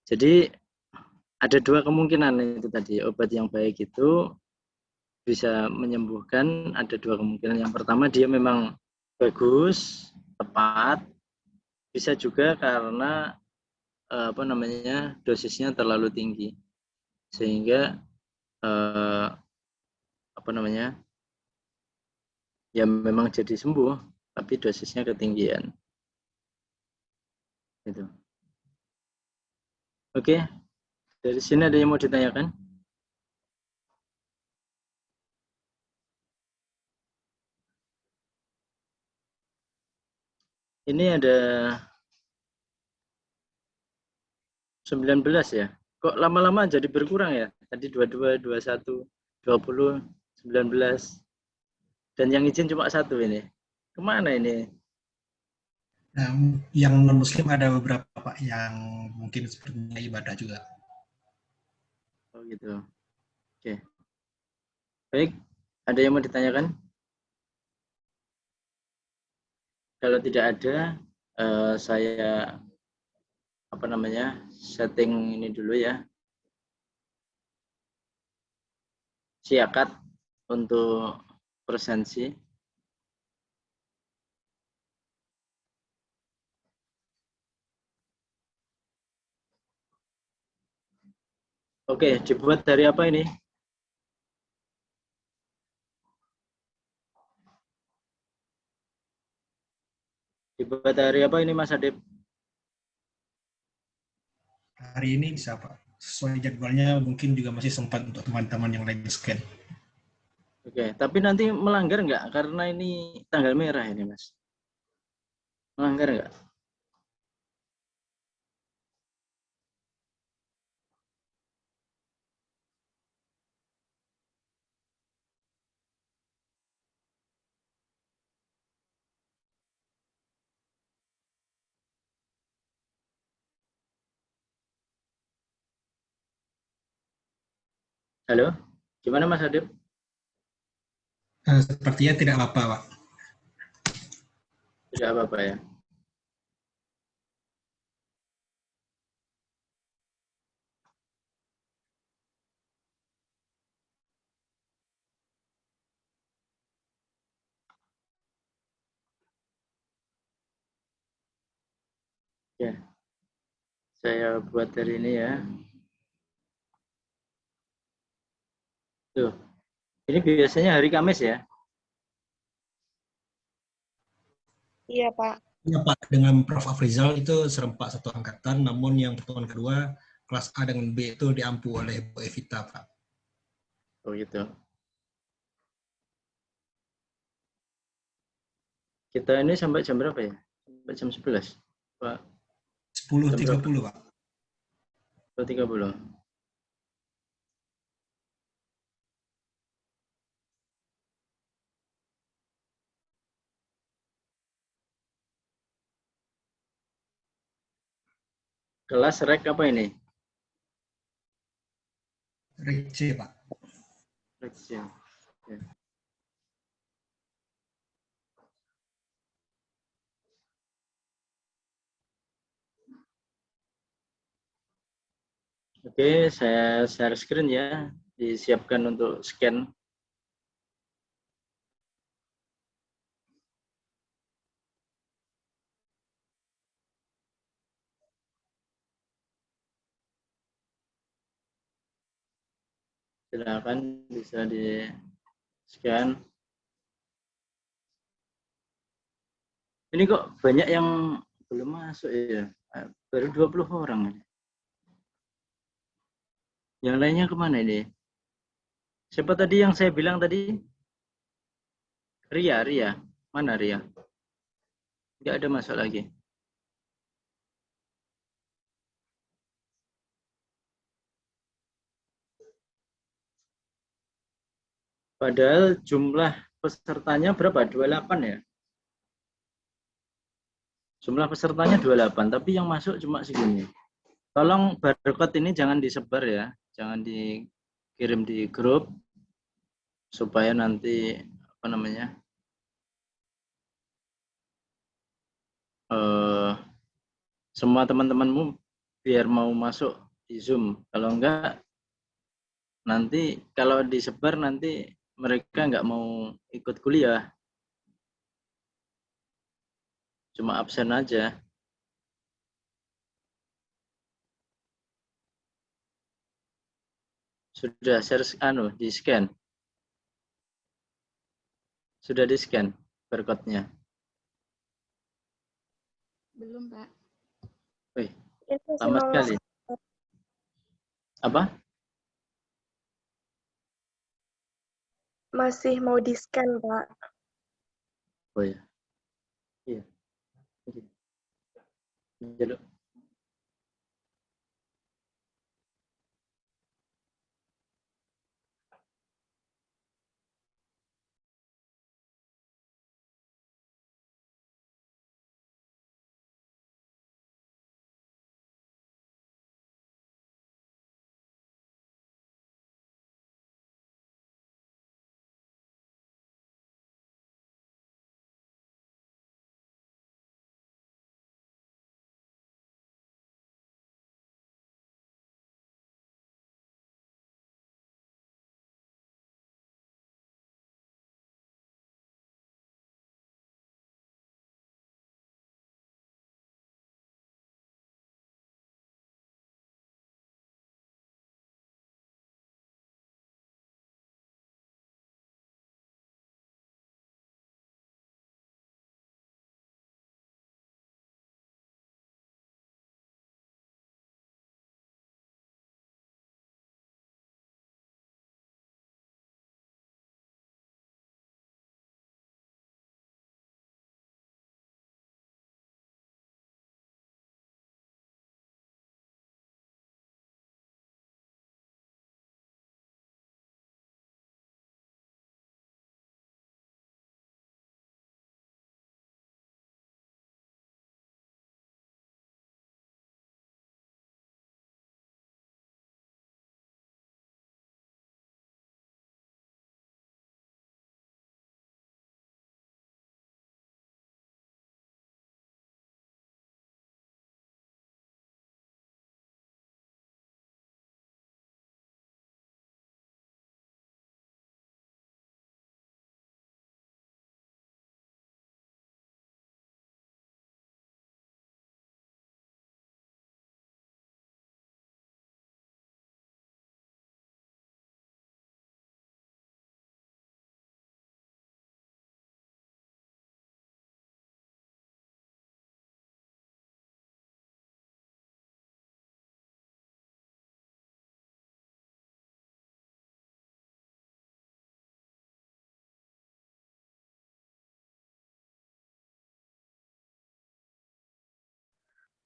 Speaker 1: Jadi, ada 2 kemungkinan itu tadi. Obat yang baik itu bisa menyembuhkan, ada 2 kemungkinan. Yang pertama, dia memang bagus, tepat. Bisa juga karena dosisnya terlalu tinggi. Sehingga ya memang jadi sembuh, tapi dosisnya ketinggian. Gitu. Oke, dari sini ada yang mau ditanyakan? Ini ada 19 ya. Kok lama-lama jadi berkurang ya? Tadi 22, 21, 20, 19. Dan yang izin cuma 1 ini. Kemana ini?
Speaker 2: Yang non-muslim ada beberapa Pak yang mungkin sepertinya ibadah juga.
Speaker 1: Oh gitu. Oke. Baik, ada yang mau ditanyakan? Kalau tidak ada, saya setting ini dulu ya. Siakat untuk presensi. Oke, dibuat dari apa ini? Dibuat dari apa ini Mas Adib?
Speaker 2: Hari ini bisa Pak. Sesuai jadwalnya mungkin juga masih sempat untuk teman-teman yang lain scan.
Speaker 1: Oke, tapi nanti melanggar nggak? Karena ini tanggal merah ini Mas. Melanggar nggak? Halo, gimana Mas Adib?
Speaker 2: Sepertinya tidak apa-apa Pak.
Speaker 1: Tidak apa-apa ya. Ya, saya buat dari ini ya. Tuh, ini biasanya hari Kamis ya?
Speaker 8: Iya, Pak.
Speaker 2: Ya Pak, dengan Prof. Afrizal itu serempak satu angkatan, namun yang pertemuan kedua, kelas A dengan B itu diampu oleh Bu Evita Pak.
Speaker 1: Oh gitu. Kita ini sampai jam berapa ya? Sampai jam 11, Pak?
Speaker 2: 10.30 Pak.
Speaker 1: 10.30. Kelas rek apa ini?
Speaker 2: Rek C Pak.
Speaker 1: Rek C. Ya. Oke, saya share screen ya. Disiapkan untuk scan. Silakan bisa di scan. Ini kok banyak yang belum masuk ya. Baru 20 orang. Yang lainnya kemana ini? Siapa tadi yang saya bilang tadi? Ria. Mana Ria? Nggak ada masuk lagi. Padahal jumlah pesertanya berapa? 28 ya? Jumlah pesertanya 28, tapi yang masuk cuma segini. Tolong barcode ini jangan disebar ya. Jangan dikirim di grup supaya nanti apa namanya? Semua teman-temanmu biar mau masuk di Zoom. Kalau enggak nanti kalau disebar nanti mereka nggak mau ikut kuliah. Cuma absen aja. Sudah share di scan. Sudah di scan barcode-nya.
Speaker 3: Belum, Pak.
Speaker 1: Wih,
Speaker 8: Itu
Speaker 1: lama sekali. Apa?
Speaker 8: masih mau di-scan, Pak.
Speaker 1: Oh ya. Iya. Oke.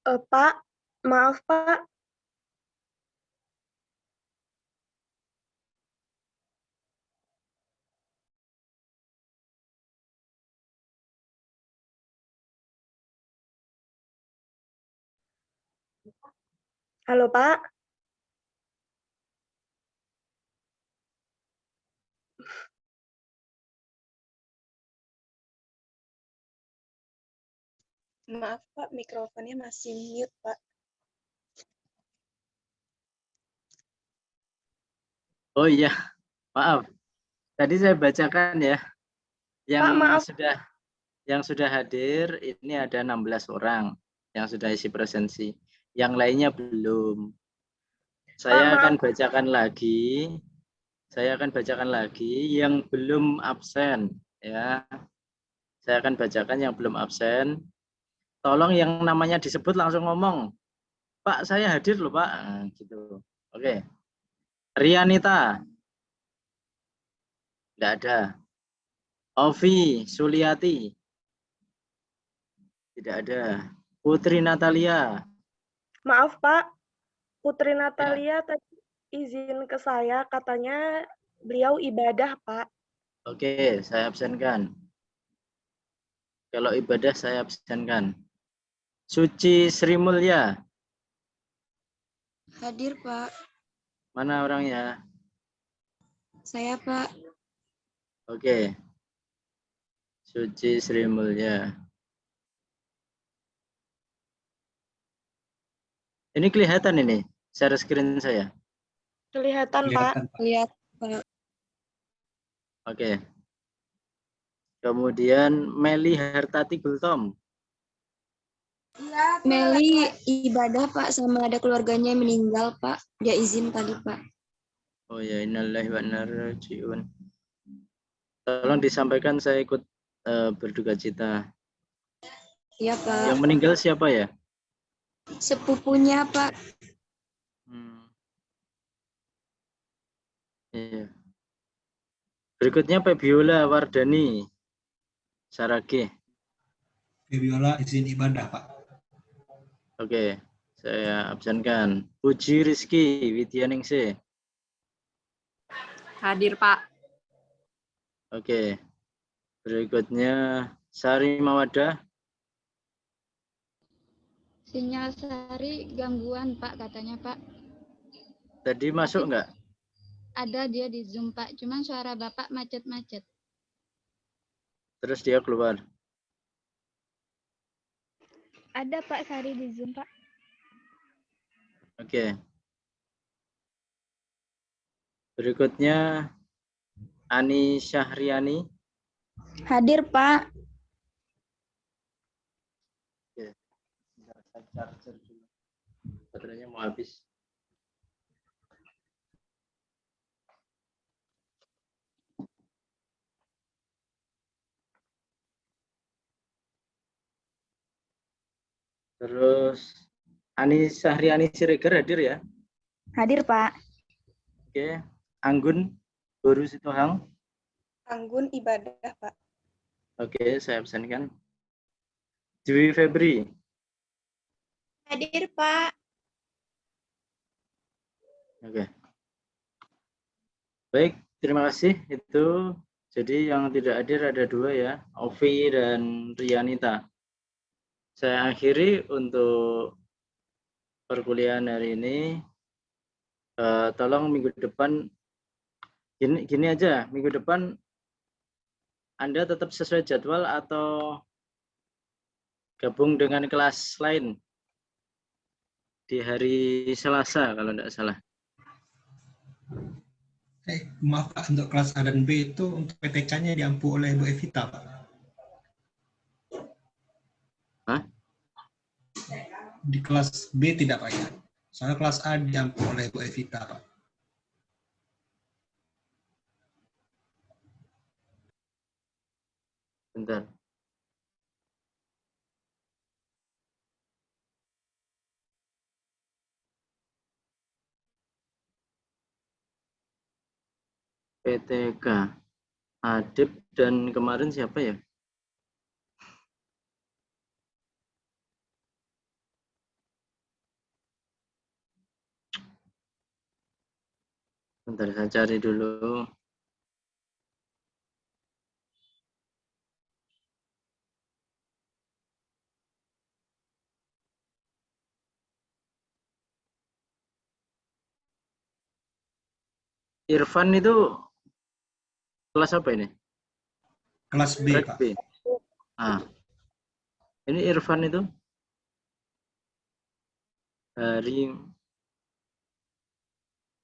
Speaker 8: Pak, maaf Pak. Halo Pak. Maaf Pak, mikrofonnya masih mute Pak.
Speaker 1: Oh iya, maaf. Tadi saya bacakan ya. Yang
Speaker 8: Pak, maaf.
Speaker 1: yang sudah hadir ini ada 16 orang yang sudah isi presensi. Yang lainnya belum. Saya akan bacakan lagi. Saya akan bacakan lagi yang belum absen ya. Saya akan bacakan yang belum absen. Tolong yang namanya disebut langsung ngomong. Pak, saya hadir loh, Pak. Nah, gitu. Oke. Rianita. Enggak ada. Ovi Suliati. Tidak ada. Putri Natalia.
Speaker 8: Maaf Pak, Putri Natalia tadi izin ke saya, katanya beliau ibadah Pak.
Speaker 1: Oke, saya absenkan. Kalau ibadah saya absenkan. Suci Sri Mulya.
Speaker 9: Hadir, Pak.
Speaker 1: Mana orangnya?
Speaker 9: Saya, Pak.
Speaker 1: Oke. Suci Sri Mulya. Ini kelihatan ini, share screen saya.
Speaker 8: Kelihatan Pak.
Speaker 9: Lihat, Pak.
Speaker 1: Oke. Kemudian Meli Hartati Gultom.
Speaker 9: Meli ibadah, Pak, sama ada keluarganya yang meninggal, Pak. Dia izin tadi, Pak.
Speaker 1: Oh ya, innalillahi wa inna ilaihi raji'un. Tolong disampaikan saya ikut berduka cita.
Speaker 9: Iya, Pak.
Speaker 1: Yang meninggal siapa ya?
Speaker 9: Sepupunya, Pak.
Speaker 1: Iya. Berikutnya Febiola Wardani Sarage.
Speaker 2: Febiola izin ibadah, Pak.
Speaker 1: Oke, saya absenkan. Puji Rizky Widyaningsih.
Speaker 10: Hadir, Pak.
Speaker 1: Oke. Berikutnya Sari Mawadah.
Speaker 3: Sinyal Sari gangguan, Pak, katanya, Pak.
Speaker 1: Tadi masuk nggak?
Speaker 3: Ada dia di Zoom, Pak. Cuman suara Bapak macet-macet.
Speaker 1: Terus dia keluar.
Speaker 6: Ada Pak Sari di Zoom, Pak.
Speaker 1: Oke. Berikutnya Ani Syahriani.
Speaker 9: Hadir, Pak.
Speaker 1: Oke. Saya charger dulu. Baterainya mau habis. Terus Ani Syahriani Siregar hadir ya?
Speaker 9: Hadir, Pak.
Speaker 1: Oke. Anggun Boru Sitohang.
Speaker 8: Anggun ibadah, Pak.
Speaker 1: Oke, saya absenkan. Dwi Febri.
Speaker 8: Hadir, Pak.
Speaker 1: Oke. Baik, terima kasih. Itu jadi yang tidak hadir ada 2 ya, Ovi dan Rianita. Saya akhiri untuk perkuliahan hari ini. Tolong minggu depan gini aja, minggu depan Anda tetap sesuai jadwal atau gabung dengan kelas lain di hari Selasa kalau tidak salah.
Speaker 2: Maaf Pak, untuk kelas A dan B itu untuk PTK-nya diampu oleh Bu Evita, Pak.
Speaker 1: Hah?
Speaker 2: Di kelas B tidak, Pak, ya. Soalnya kelas A diampu oleh Bu Evita, Pak.
Speaker 1: Bentar. PTK. Adib dan kemarin siapa ya? Bentar, saya cari dulu. Irfan itu kelas apa ini?
Speaker 2: Kelas B, Pak.
Speaker 1: B. Ah. Ini Irfan itu hari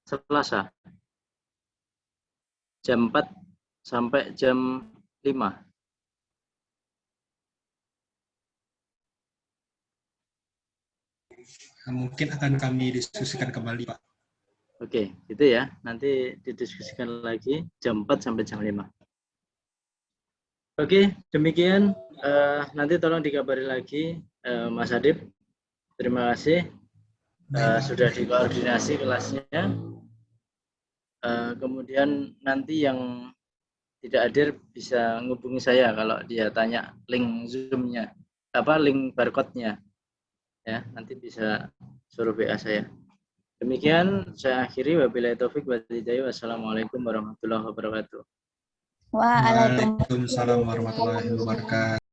Speaker 1: Selasa jam 4 sampai jam 5.
Speaker 2: Mungkin akan kami diskusikan kembali, Pak.
Speaker 1: Oke, gitu ya. Nanti didiskusikan lagi jam 4 sampai jam 5. Oke, demikian. Nanti tolong dikabari lagi, Mas Adib. Terima kasih. Sudah dikoordinasi kelasnya. Kemudian nanti yang tidak hadir bisa menghubungi saya kalau dia tanya link Zoom-nya, link barcode-nya. Ya, nanti bisa suruh WA saya. Demikian saya akhiri. Wabillahi taufik wal hidayah. Wassalamualaikum warahmatullahi wabarakatuh.
Speaker 2: Waalaikumsalam warahmatullahi wabarakatuh.